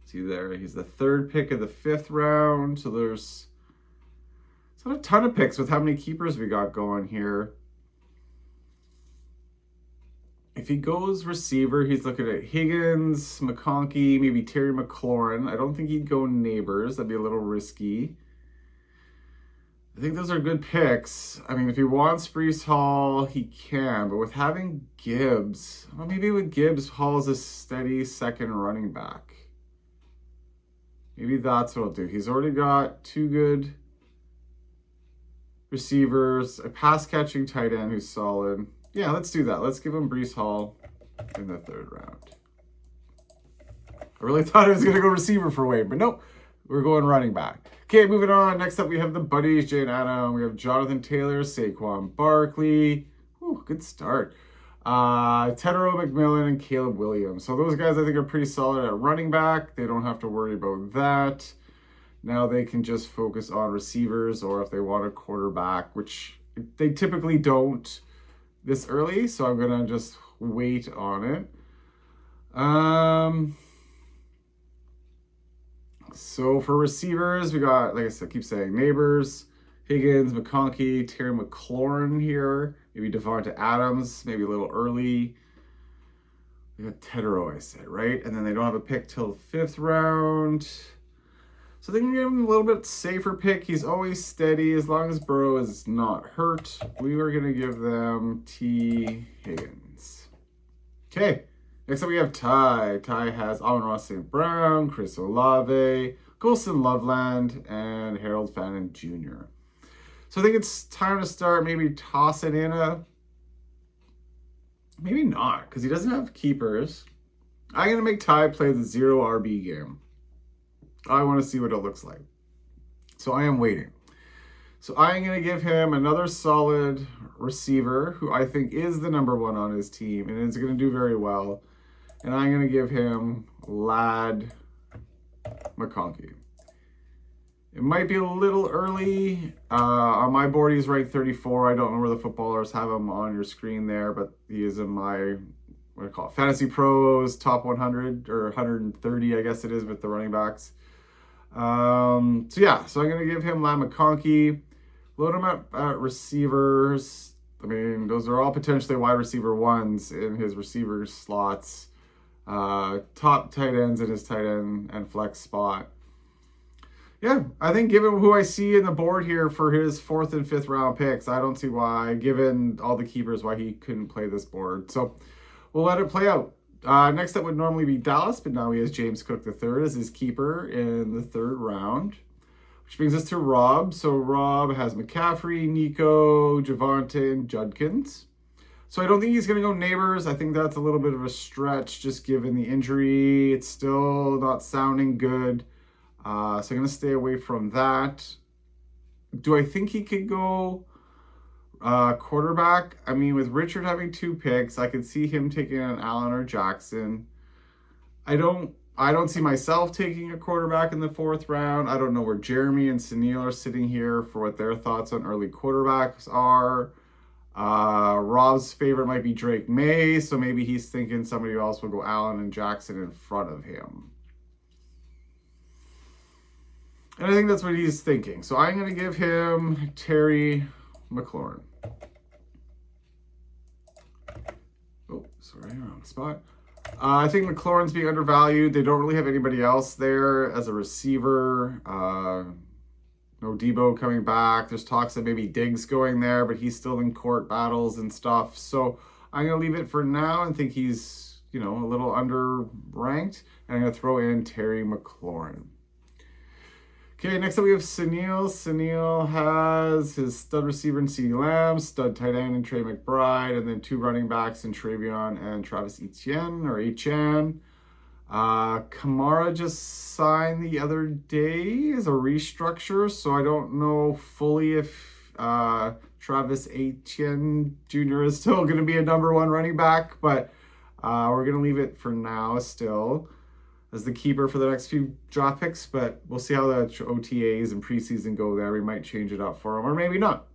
see there, he's the 3rd pick of the 5th round. So there's not a ton of picks with how many keepers we got going here. If he goes receiver, he's looking at Higgins, McConkey, maybe Terry McLaurin. I don't think he'd go Neighbors. That'd be a little risky. I think those are good picks. I mean, if he wants Breece Hall, he can. But with having Gibbs, well, maybe with Gibbs, Hall is a steady second running back. Maybe that's what I'll do. He's already got 2 good receivers, a pass-catching tight end who's solid. Yeah, let's do that. Let's give him Breece Hall in the 3rd round. I really thought I was going to go receiver for Wade, but nope. We're going running back. Okay, moving on. Next up, we have the buddies, Jay and Adam. We have Jonathan Taylor, Saquon Barkley. Whew, good start. Tedero McMillan and Caleb Williams. So those guys, I think, are pretty solid at running back. They don't have to worry about that. Now they can just focus on receivers or if they want a quarterback, which they typically don't this early. So I'm going to just wait on it. So for receivers, we got, like I said, keep saying Neighbors, Higgins, McConkey, Terry McLaurin here. Maybe Devonta Adams, maybe a little early. We got Tedero, I said, right? And then they don't have a pick till the 5th round. So they can give him a little bit safer pick. He's always steady as long as Burrow is not hurt. We are going to give them T. Higgins. Okay. Next up we have Ty. Ty has Amon-Ra St. Brown, Chris Olave, Golson Loveland, and Harold Fannin Jr. So I think it's time to start maybe tossing in maybe not, because he doesn't have keepers. I'm going to make Ty play the 0 RB game. I want to see what it looks like. So I am waiting. So I am going to give him another solid receiver who I think is the number 1 on his team and is going to do very well. And I'm going to give him Lad McConkey. It might be a little early. On my board, he's ranked 34. I don't know where the footballers have him on your screen there, but he is in my, what do I call it, Fantasy Pros top 100 or 130, I guess it is, with the running backs. So I'm going to give him Lad McConkey. Load him at receivers. I mean, those are all potentially wide receiver 1s in his receiver slots. Top tight ends in his tight end and flex spot. Yeah, I think given who I see in the board here for his 4th and 5th round picks, I don't see why, given all the keepers, why he couldn't play this board. So we'll let it play out. Next up would normally be Dallas, but now he has James Cook III as his keeper in the 3rd round. Which brings us to Rob. So Rob has McCaffrey, Nico, Javonte, and Judkins. So I don't think he's going to go Neighbors. I think that's a little bit of a stretch just given the injury. It's still not sounding good. So I'm going to stay away from that. Do I think he could go quarterback? I mean, with Richard having 2 picks, I could see him taking an Allen or Jackson. I don't see myself taking a quarterback in the 4th round. I don't know where Jeremy and Sunil are sitting here for what their thoughts on early quarterbacks are. Rob's favorite might be Drake May, so maybe he's thinking somebody else will go Allen and Jackson in front of him. And I think that's what he's thinking. So I'm going to give him Terry McLaurin. Oh, sorry, wrong spot. I think McLaurin's being undervalued. They don't really have anybody else there as a receiver. No Debo coming back. There's talks that maybe Diggs going there, but he's still in court battles and stuff. So I'm going to leave it for now and think he's, a little underranked. And I'm going to throw in Terry McLaurin. Okay, next up we have Sunil. Sunil has his stud receiver in CeeDee Lamb, stud tight end in Trey McBride, and then 2 running backs in Travion and Travis Etienne. Kamara just signed the other day as a restructure, so I don't know fully if Travis Etienne Jr. is still going to be a number 1 running back, but we're going to leave it for now still as the keeper for the next few draft picks, but we'll see how the OTAs and preseason go there. We might change it up for him, or maybe not.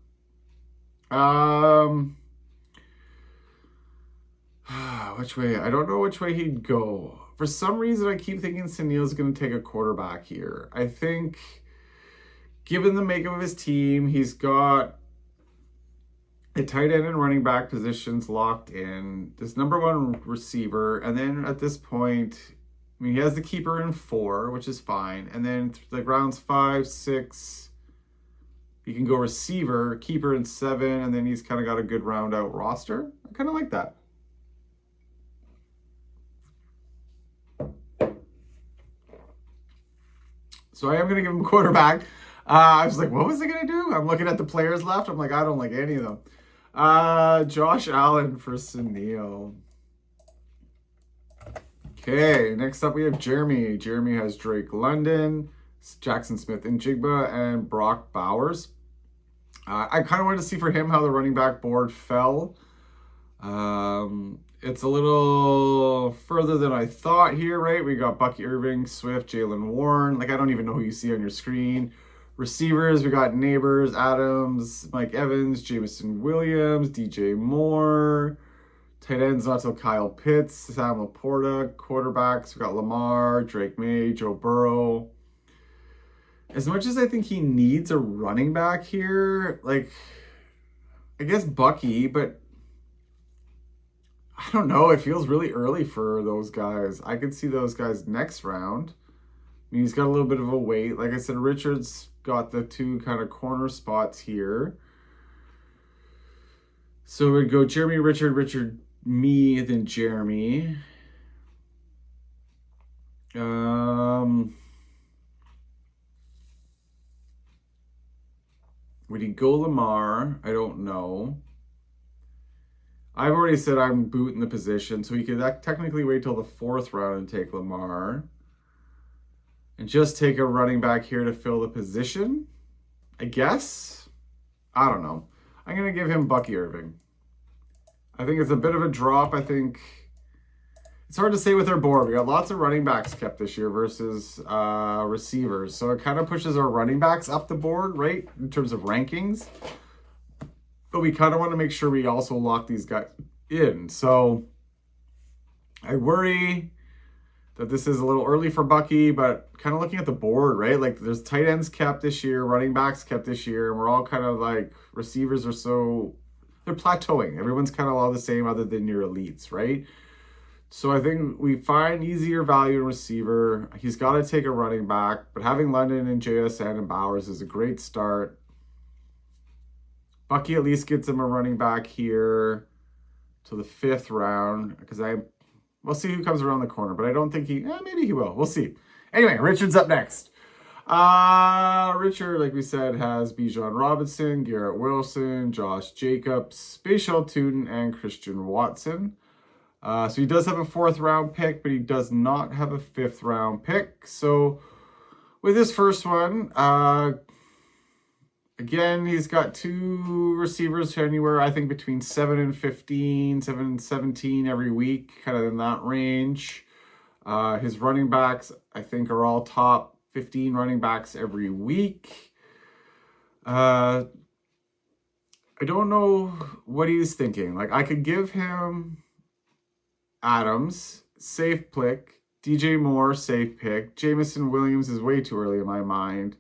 Which way? I don't know which way he'd go. For some reason, I keep thinking Sunil's going to take a quarterback here. I think, given the makeup of his team, he's got the tight end and running back positions locked in, this number 1 receiver, and then at this point, he has the keeper in 4, which is fine. And then like rounds 5, 6, he can go receiver, keeper in 7, and then he's kind of got a good round out roster. I kind of like that. So I am going to give him a quarterback. I was like, what was I going to do? I'm looking at the players left. I'm like, I don't like any of them. Josh Allen for Sunil. Okay, next up we have Jeremy. Jeremy has Drake London, Jackson Smith and Jigba, and Brock Bowers. I kind of wanted to see for him how the running back board fell. It's a little further than I thought here, right? We got Bucky Irving, Swift, Jalen Warren. I don't even know who you see on your screen. Receivers, we got Neighbors, Adams, Mike Evans, Jameson Williams, DJ Moore. Tight ends, not till Kyle Pitts, Sam Laporta. Quarterbacks, we got Lamar, Drake May, Joe Burrow. As much as I think he needs a running back here, I guess Bucky, but I don't know. It feels really early for those guys. I could see those guys next round. mean, he's got a little bit of a weight. Like I said, Richard's got the two kind of corner spots here. So we'd go Jeremy, Richard, Richard, me, and then Jeremy. Would he go Lamar? I don't know. I've already said I'm booting the position, so he could technically wait till the 4th round and take Lamar. And just take a running back here to fill the position, I guess. I don't know. I'm going to give him Bucky Irving. I think it's a bit of a drop. I think it's hard to say with our board. We got lots of running backs kept this year versus receivers. So it kind of pushes our running backs up the board, right, in terms of rankings. But we kind of want to make sure we also lock these guys in. So I worry that this is a little early for Bucky, but kind of looking at the board, right? Like there's tight ends kept this year, running backs kept this year, and we're all kind of like receivers are so, they're plateauing. Everyone's kind of all the same other than your elites, right? So I think we find easier value in receiver. He's got to take a running back, but having London and JSN and Bowers is a great start. Bucky at least gets him a running back here to the 5th round because we'll see who comes around the corner, but I don't think maybe he will. We'll see. Anyway, Richard's up next. Richard, like we said, has Bijan Robinson, Garrett Wilson, Josh Jacobs, Spatial Tootin, and Christian Watson. So he does have a 4th round pick, but he does not have a 5th round pick. So with this first one, again, he's got 2 receivers anywhere, I think, between 7 and 15, 7 and 17 every week, kind of in that range. His running backs, I think, are all top 15 running backs every week. I don't know what he's thinking. Like, I could give him Adams, safe pick. DJ Moore, safe pick. Jamison Williams is way too early in my mind.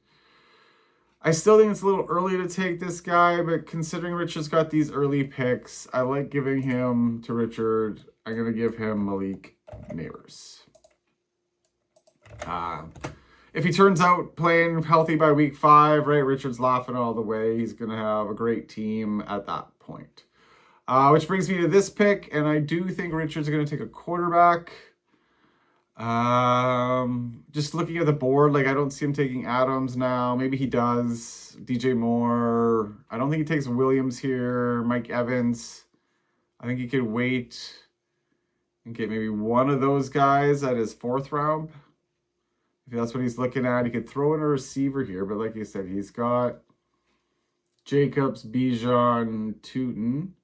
I still think it's a little early to take this guy, but considering Richard's got these early picks, I like giving him to Richard. I'm going to give him Malik Neighbors. If he turns out playing healthy by week 5, right, Richard's laughing all the way. He's going to have a great team at that point. Which brings me to this pick, and I do think Richard's going to take a quarterback. Just looking at the board, like I don't see him taking Adams now. Maybe he does. DJ Moore. I don't think he takes Williams here. Mike Evans. I think he could wait and get maybe one of those guys at his 4th round. If that's what he's looking at, he could throw in a receiver here. But like you said, he's got Jacobs, Bijan, Tootin.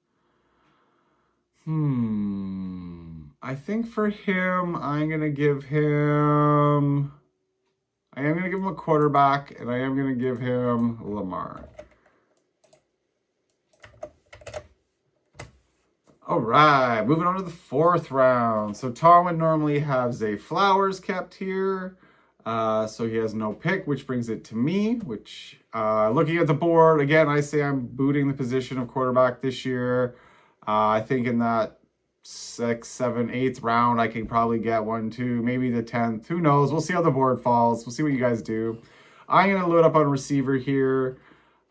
I think for him, I am going to give him a quarterback, and I am going to give him Lamar. All right, moving on to the 4th round. So Tom would normally have Zay Flowers kept here. So he has no pick, which brings it to me, which looking at the board, again, I say I'm booting the position of quarterback this year. I think in that 6th, 7th, 8th round, I can probably get 1, 2, maybe the 10th. Who knows? We'll see how the board falls. We'll see what you guys do. I'm going to load up on receiver here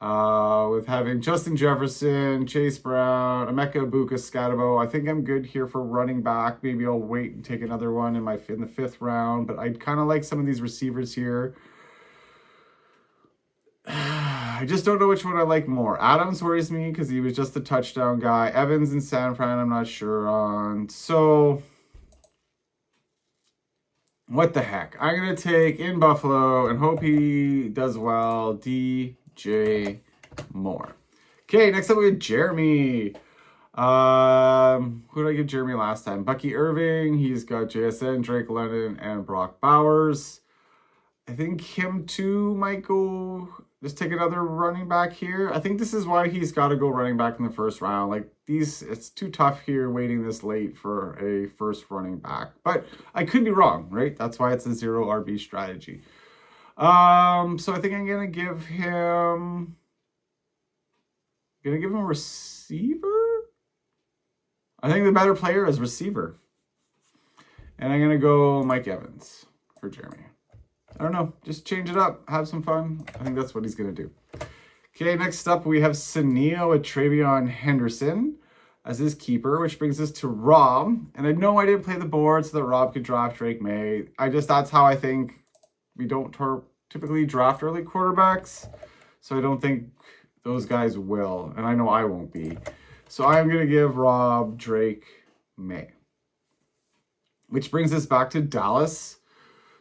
with having Justin Jefferson, Chase Brown, Emeka Ibuka, Scatabo. I think I'm good here for running back. Maybe I'll wait and take another one in the 5th round, but I'd kind of like some of these receivers here. I just don't know which one I like more. Adams worries me because he was just a touchdown guy. Evans and San Fran, I'm not sure on. So, what the heck? I'm going to take in Buffalo and hope he does well. DJ Moore. Okay, next up we have Jeremy. Who did I give Jeremy last time? Bucky Irving. He's got JSN, Drake London, and Brock Bowers. I think him too might go... Just take another running back here. I think this is why he's got to go running back in the 1st round. Like it's too tough here waiting this late for a 1st running back. But I could be wrong, right? That's why it's a 0 RB strategy. So I think I'm gonna give him a receiver. I think the better player is receiver. And I'm gonna go Mike Evans for Jeremy. I don't know. Just change it up. Have some fun. I think that's what he's going to do. Okay, next up we have Sunil with Travion Henderson as his keeper, which brings us to Rob. And I know I didn't play the board so that Rob could draft Drake May. That's how I think we don't typically draft early quarterbacks. So I don't think those guys will. And I know I won't be. So I'm going to give Rob Drake May. Which brings us back to Dallas.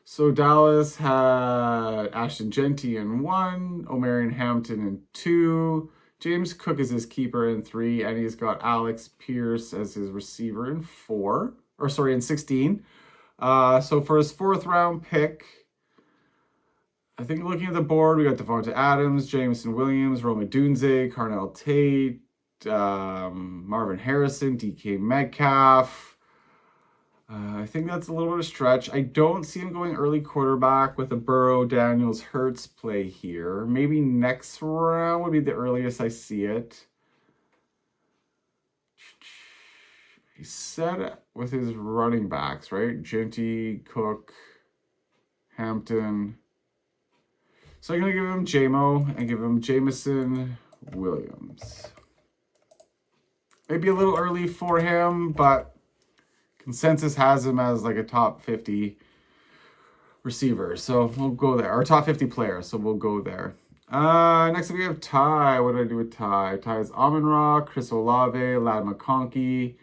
So Dallas had Ashton Genty in 1, Omarion Hampton in 2, James Cook is his keeper in 3, and he's got Alex Pierce as his receiver in 16. So for his 4th round pick, I think looking at the board, we got Devonta Adams, Jameson Williams, Roma Dunze, Carnell Tate, Marvin Harrison, DK Metcalf. I think that's a little bit of a stretch. I don't see him going early quarterback with a Burrow, Daniels, Hurts play here. Maybe next round would be the earliest I see it. He's set with his running backs, right? Genty, Cook, Hampton. So I'm going to give him JMO and give him Jameson Williams. Maybe a little early for him, but consensus has him as like a top 50 receiver. So we'll go there. Or top 50 player. So we'll go there. Next up we have Ty. What did I do with Ty? Ty is Amon-Ra, Chris Olave, Lad McConkey.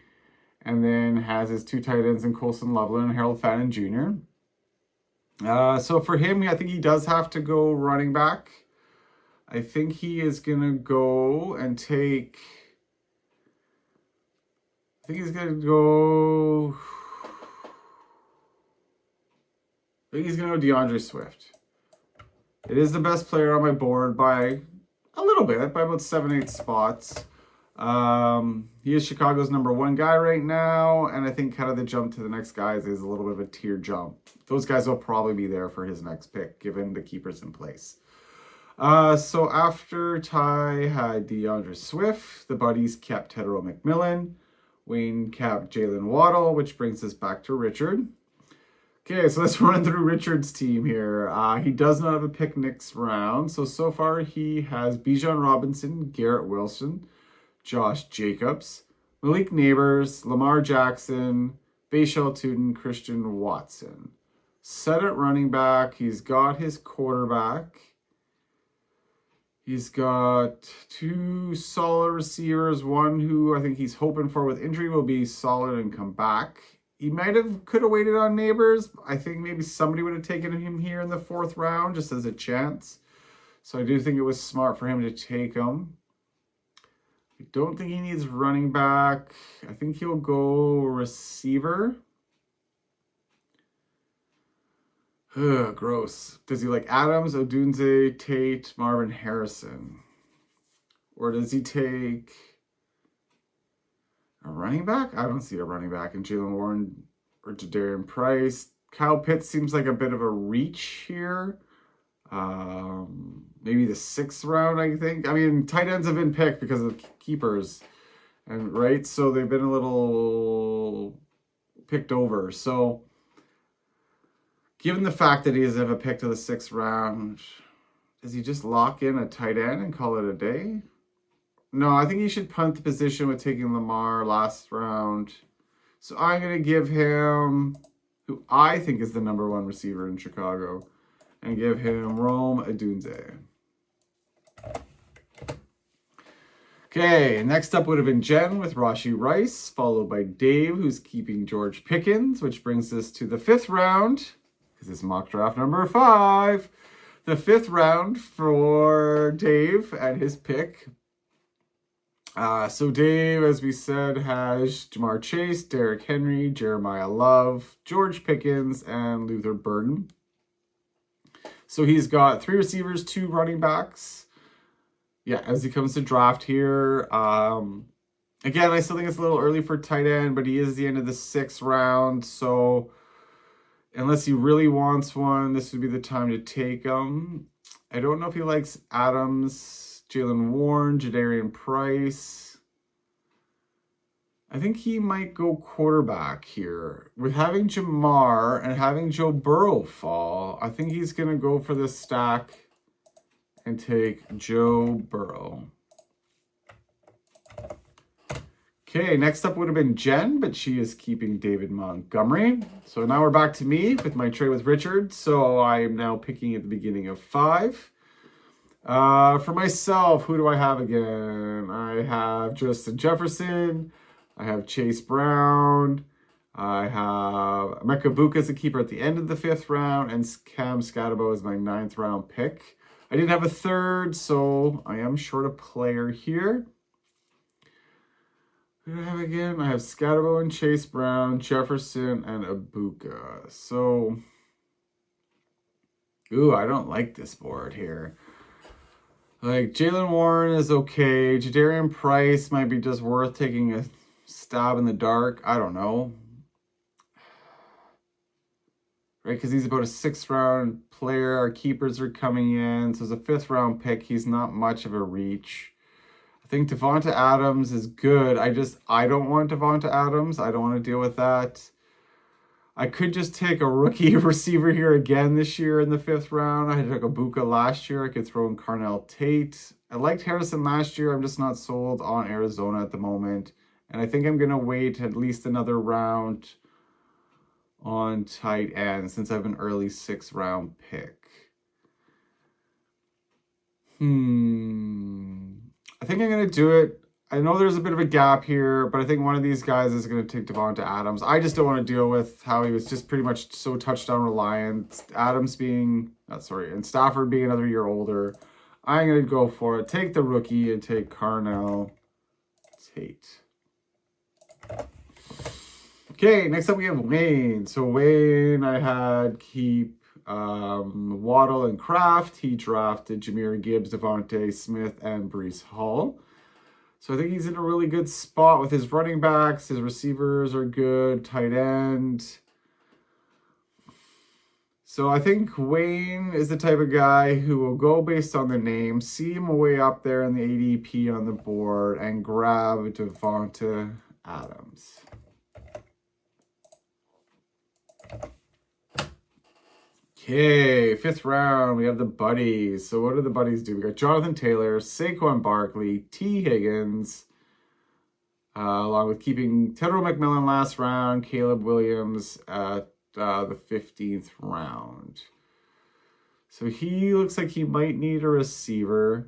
And then has his 2 tight ends in Colson Loveland and Harold Fannin Jr. So for him, I think he does have to go running back. I think he is going to go and take... I think he's going to go DeAndre Swift. It is the best player on my board by a little bit, by about 7-8 spots. He is Chicago's #1 guy right now, and I think kind of the jump to the next guys is a little bit of a tier jump. Those guys will probably be there for his next pick, given the keepers in place. So after Ty had DeAndre Swift, the buddies kept Tedero McMillan. Wayne capped Jalen Waddle, which brings us back to Richard. Okay, so let's run through Richard's team here. He does not have a pick next round. So far he has Bijan Robinson, Garrett Wilson, Josh Jacobs, Malik Neighbors, Lamar Jackson, Bashal Tootin, Christian Watson. Set at running back. He's got his quarterback. He's got 2 solid receivers. One who I think he's hoping for with injury will be solid and come back. He could have waited on Neighbors. I think maybe somebody would have taken him here in the 4th round just as a chance. So I do think it was smart for him to take him. I don't think he needs running back. I think he'll go receiver. Ugh, gross. Does he like Adams, Odunze, Tate, Marvin Harrison? Or does he take a running back? I don't see a running back in Jalen Warren or Jadarian Price. Kyle Pitts seems like a bit of a reach here. Maybe the 6th round, I think. I mean, tight ends have been picked because of keepers. And right, so they've been a little picked over. So given the fact that he doesn't have a pick to the 6th round, does he just lock in a tight end and call it a day? No, I think he should punt the position with taking Lamar last round. So I'm going to give him, who I think is the #1 receiver in Chicago, and give him Rome Odunze. Okay, next up would have been Jen with Rashi Rice, followed by Dave, who's keeping George Pickens, which brings us to the 5th round. This is mock draft number 5. The 5th round for Dave and his pick. So Dave, as we said, has Jamar Chase, Derrick Henry, Jeremiah Love, George Pickens, and Luther Burden. So he's got 3 receivers, 2 running backs. Yeah, as he comes to draft here. Again, I still think it's a little early for tight end, but he is the end of the 6th round. So unless he really wants one, this would be the time to take him. I don't know if he likes Adams, Jalen Warren, Jadarian Price. I think he might go quarterback here. With having Jamar and having Joe Burrow fall, I think he's going to go for this stack and take Joe Burrow. Okay, next up would have been Jen, but she is keeping David Montgomery. So now we're back to me with my trade with Richard. So I am now picking at the beginning of 5. For myself, who do I have again? I have Justin Jefferson. I have Chase Brown. I have Emeka Buka as a keeper at the end of the 5th round. And Cam Scatterbo is my 9th round pick. I didn't have a third, so I am short a player here. Who do I have again? I have Scatterbo and Chase Brown, Jefferson, and Abuka. So, I don't like this board here. Like, Jaylen Warren is okay. Jadarian Price might be just worth taking a stab in the dark. I don't know. Right, because he's about a 6th round player. Our keepers are coming in. So, as a 5th round pick, he's not much of a reach. I think Devonta Adams is good. I don't want Devonta Adams. I don't want to deal with that. I could just take a rookie receiver here again this year in the 5th round. I took Abuka last year. I could throw in Carnell Tate. I liked Harrison last year. I'm just not sold on Arizona at the moment. And I think I'm going to wait at least another round on tight end since I have an early 6th round pick. I think I'm going to do it. I know there's a bit of a gap here, but I think one of these guys is going to take Devonta Adams. I just don't want to deal with how he was just pretty much so touchdown reliant. Adams being, and Stafford being another year older. I'm going to go for it. Take the rookie and take Carnell Tate. Okay, next up we have Wayne. So Wayne, I had keep Waddle and Kraft. He drafted Jahmyr Gibbs, Devontae Smith, and Breece Hall. So I think he's in a really good spot with his running backs. His receivers are good. Tight end. So I think Wayne is the type of guy who will go based on the name, see him way up there in the ADP on the board, and grab Devonta Adams. Okay, 5th round, we have the buddies. So what do the buddies do? We got Jonathan Taylor, Saquon Barkley, T. Higgins, along with keeping Tedro McMillan last round, Caleb Williams at the 15th round. So he looks like he might need a receiver.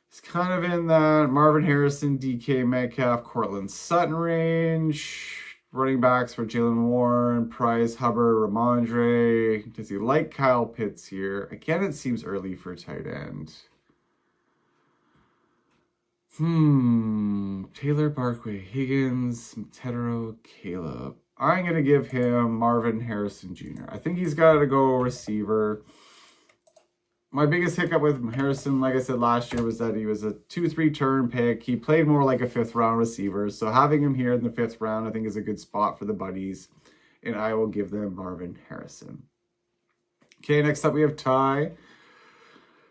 He's kind of in that Marvin Harrison, DK Metcalf, Cortland Sutton range. Running backs for Jaylen Warren, Price, Hubbard, Ramondre. Does he like Kyle Pitts here? Again, it seems early for tight end. Taylor, Barkley, Higgins, Tedro, Caleb. I'm going to give him Marvin Harrison Jr. I think he's got to go receiver. My biggest hiccup with Harrison, like I said last year, was that he was a 2-3 turn pick. He played more like a 5th round receiver. So having him here in the 5th round, I think is a good spot for the buddies. And I will give them Marvin Harrison. Okay, next up we have Ty.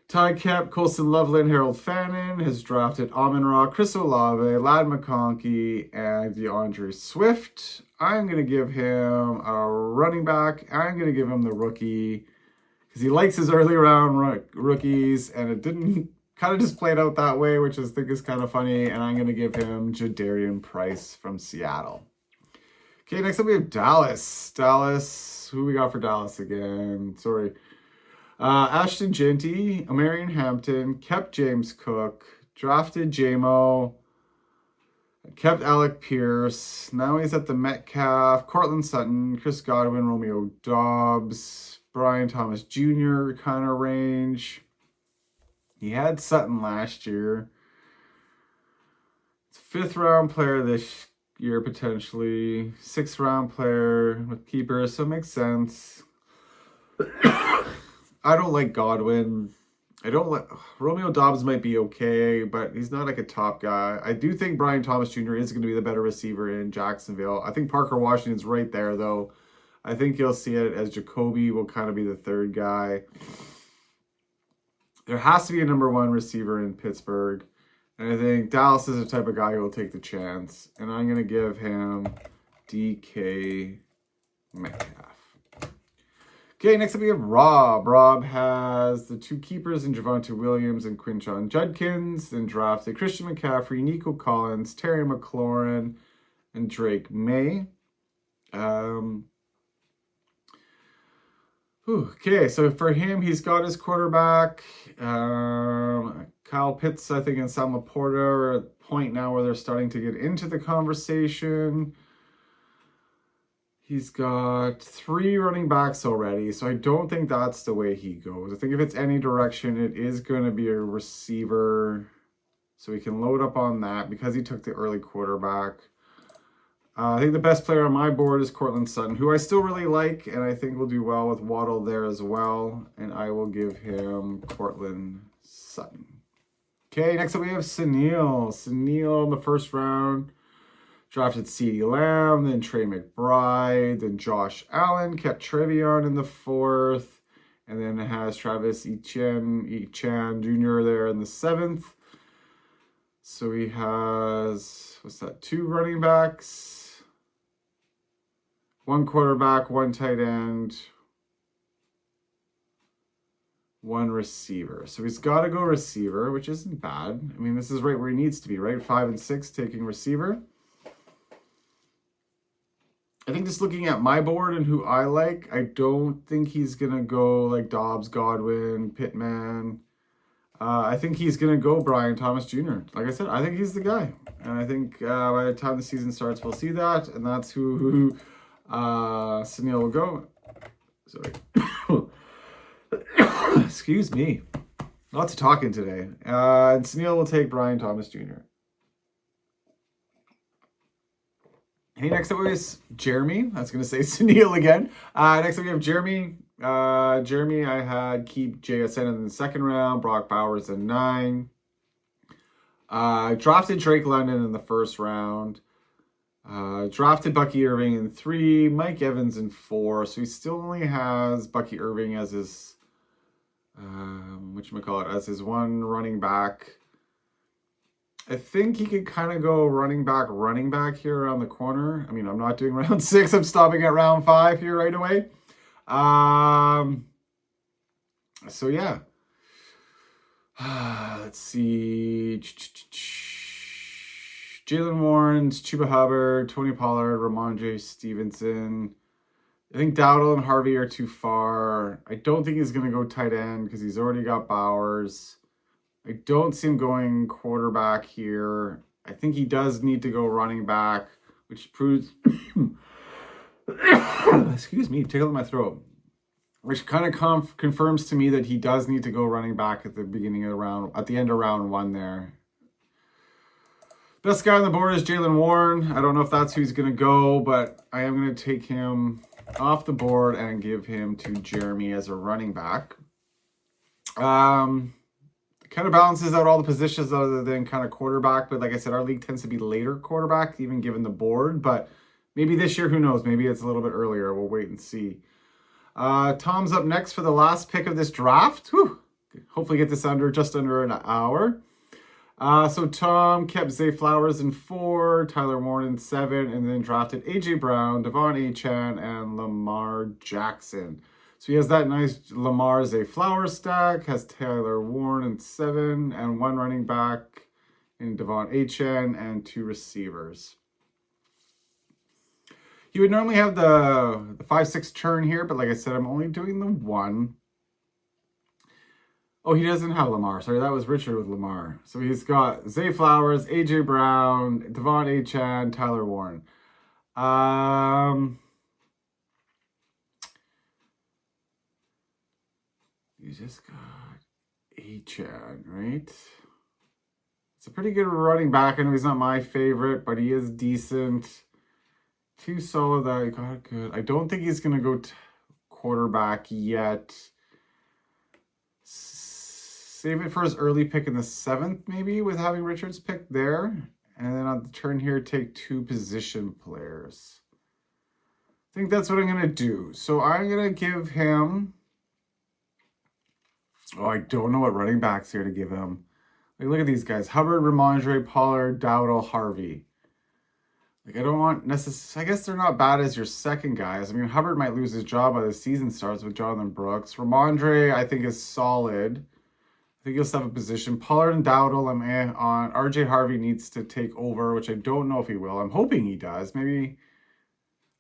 Ty kept Colson Loveland, Harold Fannin, has drafted Amon-Ra, Chris Olave, Ladd McConkey, and DeAndre Swift. I'm going to give him a running back. I'm going to give him the rookie, because he likes his early round rookies, and it didn't kind of just played out that way, which I think is kind of funny, and I'm going to give him Jadarian Price from Seattle. Okay, next up we have Dallas. Dallas, who we got for Dallas again? Ashton Jeanty, Amarian Hampton, kept James Cook, drafted JMO, kept Alec Pierce. Now he's at the Metcalf, Cortland Sutton, Chris Godwin, Romeo Doubs, Brian Thomas Jr. kind of range. He had Sutton last year. It's a 5th round player this year potentially. 6th round player with keepers, so it makes sense. I don't like Godwin. Romeo Doubs might be okay, but he's not like a top guy. I do think Brian Thomas Jr. is going to be the better receiver in Jacksonville. I think Parker Washington's right there though. I think you'll see it as Jacoby will kind of be the 3rd guy. There has to be a number 1 receiver in Pittsburgh. And I think Dallas is the type of guy who will take the chance. And I'm going to give him DK Metcalf. Okay, next up we have Rob. Rob has the 2 keepers in Javonte Williams and Quinshon Judkins. Then drafted Christian McCaffrey, Nico Collins, Terry McLaurin, and Drake May. Okay, so for him, he's got his quarterback. Kyle Pitts, I think, and Sam Laporta are at a point now where they're starting to get into the conversation. He's got 3 running backs already, so I don't think that's the way he goes. I think if it's any direction, it is going to be a receiver. So we can load up on that because he took the early quarterback. I think the best player on my board is Courtland Sutton, who I still really like, and I think will do well with Waddle there as well. And I will give him Courtland Sutton. Okay, next up we have Sunil. Sunil in the first round. Drafted CeeDee Lamb, then Trey McBride, then Josh Allen, kept Trevion in the 4th, and then it has Travis Etienne Jr. there in the 7th. So he has, 2 running backs, 1 quarterback, 1 tight end, 1 receiver. So he's got to go receiver, which isn't bad. I mean, this is right where he needs to be, right? 5 and 6 taking receiver. I think just looking at my board and who I like, I don't think he's going to go like Dobbs, Godwin, Pittman. I think he's going to go Brian Thomas Jr. Like I said, I think he's the guy. And I think by the time the season starts, we'll see that. And that's who Sunil will go. Sorry. Excuse me. Lots of talking today. And Sunil will take Brian Thomas Jr. Hey, next up is Jeremy. I was going to say Sunil again. Next up we have Jeremy. Jeremy, I had keep JSN in the 2nd round, Brock Bowers in 9. Drafted Drake London in the 1st round. Drafted Bucky Irving in 3, Mike Evans in 4. So he still only has Bucky Irving as his, as his 1 running back. I think he could kind of go running back here around the corner. I mean, I'm not doing round 6. I'm stopping at round 5 here right away. So yeah. Let's see. Jalen Warrens, Chuba Hubbard, Tony Pollard, Ramondre Stevenson. I think Dowdle and Harvey are too far. I don't think he's going to go tight end because he's already got Bowers. I don't see him going quarterback here. I think he does need to go running back, which proves... Excuse me, tickle in my throat. Which kind of confirms to me that he does need to go running back at the beginning of the round, at the end of round 1 there. Best guy on the board is Jalen Warren. I don't know if that's who he's going to go, but I am going to take him off the board and give him to Jeremy as a running back. Kind of balances out all the positions other than kind of quarterback. But like I said, our league tends to be later quarterback, even given the board. But maybe this year, who knows? Maybe it's a little bit earlier. We'll wait and see. Tom's up next for the last pick of this draft. Whew. Hopefully get this just under an hour. So Tom kept Zay Flowers in 4, Tyler Warren in 7, and then drafted A.J. Brown, Devon Achane, and Lamar Jackson. So he has that nice Lamar Zay Flowers stack, has Tyler Warren in 7, and 1 running back in Devon Achane, and 2 receivers. He would normally have the 5-6 turn here, but like I said, I'm only doing the 1. Oh, he doesn't have Lamar. Sorry, that was Richard with Lamar. So he's got Zay Flowers, A.J. Brown, Devon Achane, Tyler Warren. You just got Achane, right? It's a pretty good running back. I know he's not my favorite, but he is decent. 2 solid that I got good. I don't think he's going to go quarterback yet. Save it for his early pick in the 7th, maybe, with having Richards pick there. And then on the turn here, take 2 position players. I think that's what I'm going to do. So I'm going to give him... Oh, I don't know what running backs here to give him. Like, look at these guys. Hubbard, Ramondre, Pollard, Dowdle, Harvey. Like, I don't want necessarily... I guess they're not bad as your second guys. I mean, Hubbard might lose his job by the season starts with Jonathan Brooks. Ramondre, I think, is solid. I think he'll still have a position. Pollard and Dowdle, I'm on. RJ Harvey needs to take over, which I don't know if he will. I'm hoping he does. Maybe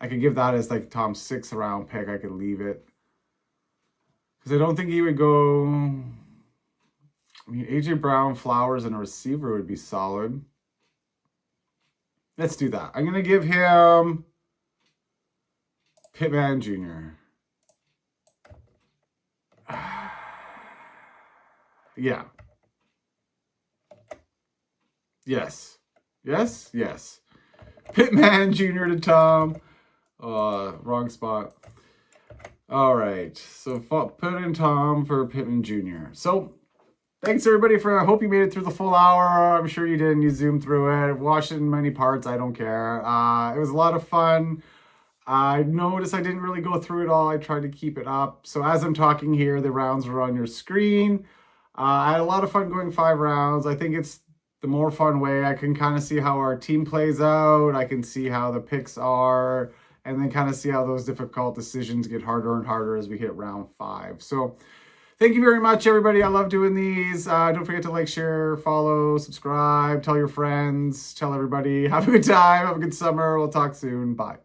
I could give that as, like, Tom's 6th round pick. I could leave it. Because I don't think he would go... I mean, AJ Brown, Flowers, and a receiver would be solid. Let's do that. I'm going to give him Pittman Jr. Yeah. Yes. Yes? Yes. Pittman Jr. to Tom. Wrong spot. All right. So put in Tom for Pittman Jr. So thanks everybody I hope you made it through the full hour. I'm sure you didn't. You zoomed through it. Watched it in many parts. I don't care. It was a lot of fun. I noticed I didn't really go through it all. I tried to keep it up. So as I'm talking here, the rounds are on your screen. I had a lot of fun going 5 rounds. I think it's the more fun way. I can kind of see how our team plays out. I can see how the picks are, and then kind of see how those difficult decisions get harder and harder as we hit round 5. So thank you very much, everybody. I love doing these. Don't forget to like, share, follow, subscribe, tell your friends, tell everybody. Have a good time. Have a good summer. We'll talk soon. Bye.